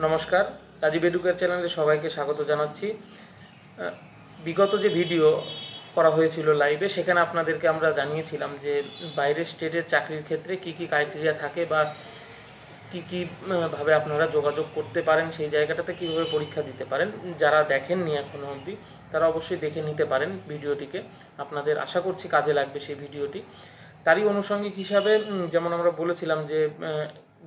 নমস্কার, রাজীব এডুকেয়ার চ্যানেলে সবাইকে স্বাগত জানাচ্ছি। বিগত যে ভিডিও করা হয়েছিল লাইভে, সেখানে আপনাদেরকে আমরা জানিয়েছিলাম যে বাইরের স্টেটের চাকরির ক্ষেত্রে কি কি ক্রাইটেরিয়া থাকে বা কি কি ভাবে আপনারা যোগাযোগ করতে পারেন, সেই জায়গাটাতে কীভাবে পরীক্ষা দিতে পারেন। যারা দেখেননি এখনও অবধি তারা অবশ্যই দেখে নিতে পারেন ভিডিওটিকে। আপনাদের আশা করছি কাজে লাগবে সেই ভিডিওটি। তারই আনুষঙ্গিক হিসাবে যেমন আমরা বলেছিলাম যে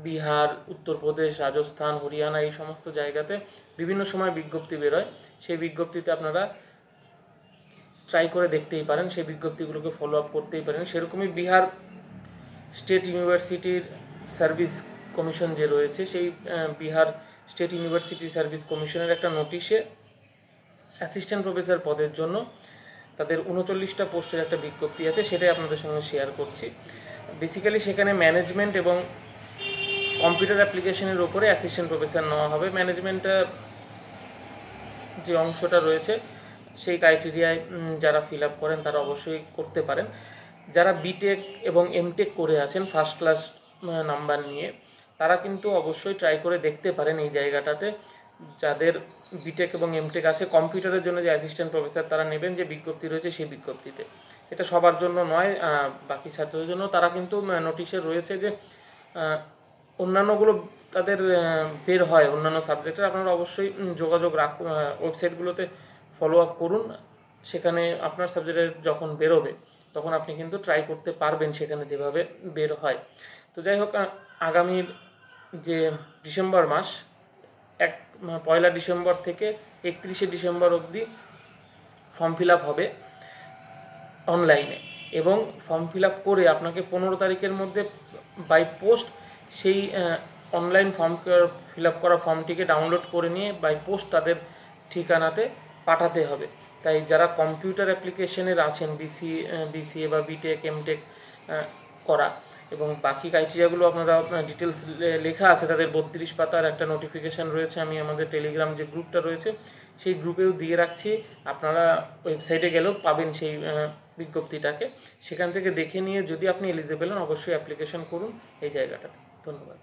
বিহার, উত্তরপ্রদেশ, রাজস্থান, হরিয়ানা এই সমস্ত জায়গাতে বিভিন্ন সময় বিজ্ঞপ্তি বেরোয়। সেই বিজ্ঞপ্তিতে আপনারা ট্রাই করে দেখতেই পারেন, সেই বিজ্ঞপ্তিগুলোকে ফলো আপ করতেই পারেন। সেরকমই বিহার স্টেট ইউনিভার্সিটির সার্ভিস কমিশন যে রয়েছে, সেই বিহার স্টেট ইউনিভার্সিটি সার্ভিস কমিশনের একটা নোটিশে অ্যাসিস্ট্যান্ট প্রফেসর পদের জন্য তাদের 39টা পোস্টের একটা বিজ্ঞপ্তি আছে, সেটাই আপনাদের সঙ্গে শেয়ার করছি। বেসিক্যালি সেখানে ম্যানেজমেন্ট এবং কম্পিউটার অ্যাপ্লিকেশনের ওপরে অ্যাসিস্ট্যান্ট প্রফেসর নেওয়া হবে। ম্যানেজমেন্টটা যে অংশটা রয়েছে সেই ক্রাইটেরিয়ায় যারা ফিল আপ করেন তারা অবশ্যই করতে পারেন। যারা বিটেক এবং এমটেক করে আছেন ফার্স্ট ক্লাস নাম্বার নিয়ে, তারা কিন্তু অবশ্যই ট্রাই করে দেখতে পারেন এই জায়গাটাতে। যাদের বিটেক এবং এমটেক আছে, কম্পিউটারের জন্য যে অ্যাসিস্ট্যান্ট প্রফেসর তারা নেবেন, যে বিজ্ঞপ্তি রয়েছে সেই বিজ্ঞপ্তিতে। এটা সবার জন্য নয়, বাকি ছাত্রদের জন্য। তারা কিন্তু নোটিশে রয়েছে যে অন্যান্যগুলো তাদের বের হয়, অন্যান্য সাবজেক্টের। আপনারা অবশ্যই যোগাযোগ রাখুন, ওয়েবসাইটগুলোতে ফলো আপ করুন। সেখানে আপনার সাবজেক্টের যখন বেরোবে তখন আপনি কিন্তু ট্রাই করতে পারবেন সেখানে যেভাবে বের হয়। তো যাই হোক, আগামীর যে ডিসেম্বর মাস, 1 ডিসেম্বর থেকে 31শে ডিসেম্বর অবধি ফর্ম ফিল আপ হবে অনলাইনে, এবং ফর্ম ফিল আপ করে আপনাকে 15 তারিখের মধ্যে বাই পোস্ট সেই অনলাইন ফর্ম ফিল আপ করা ফর্মটিকে ডাউনলোড করে নিয়ে বাই পোস্ট তাদের ঠিকানাতে পাঠাতে হবে। তাই যারা কম্পিউটার অ্যাপ্লিকেশনের আছেন, বিসিএ বা বিটেক, এমটেক করা, এবং বাকি ক্রাইটেরিয়াগুলো আপনারা ডিটেলস লেখা আছে, তাদের 32 পাতার একটা নোটিফিকেশান রয়েছে। আমি আমাদের টেলিগ্রাম যে গ্রুপটা রয়েছে সেই গ্রুপেও দিয়ে রাখছি। আপনারা ওয়েবসাইটে গেলেও পাবেন সেই বিজ্ঞপ্তিটাকে। সেখান থেকে দেখে নিয়ে যদি আপনি এলিজিবল হন, অবশ্যই অ্যাপ্লিকেশন করুন এই জায়গাটাতে। ধন্যবাদ।